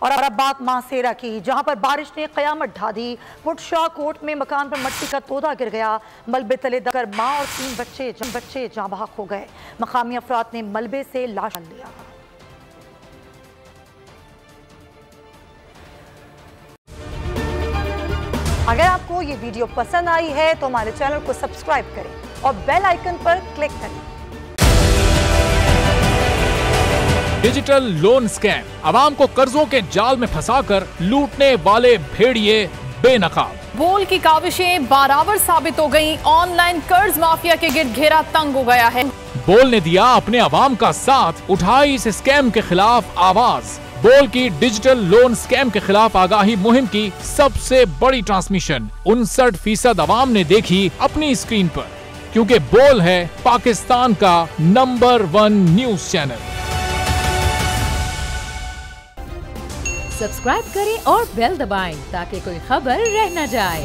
और अब बात मासेरा की, जहां पर बारिश ने कयामत ढा दी। पुटशाह कोट में मकान पर मिट्टी का तोदा गिर गया। मलबे तले दबकर मां और 3 बच्चे जाँ बहक हो गए। मकामी अफराद ने मलबे से लाश लिया। अगर आपको ये वीडियो पसंद आई है तो हमारे चैनल को सब्सक्राइब करें और बेल आइकन पर क्लिक करें। डिजिटल लोन स्कैम, आवाम को कर्जों के जाल में फंसाकर लूटने वाले भेड़िए बेनकाब। बोल की काविशें बाराबर साबित हो गईं। ऑनलाइन कर्ज माफिया के गिर्द घेरा तंग हो गया है। बोल ने दिया अपने आवाम का साथ, उठाई इस स्कैम के खिलाफ आवाज। बोल की डिजिटल लोन स्कैम के खिलाफ आगाही मुहिम की सबसे बड़ी ट्रांसमिशन 59% आवाम ने देखी अपनी स्क्रीन पर, क्योंकि बोल है पाकिस्तान का नंबर 1 न्यूज चैनल। सब्सक्राइब करें और बेल दबाएं ताकि कोई खबर रह न जाए।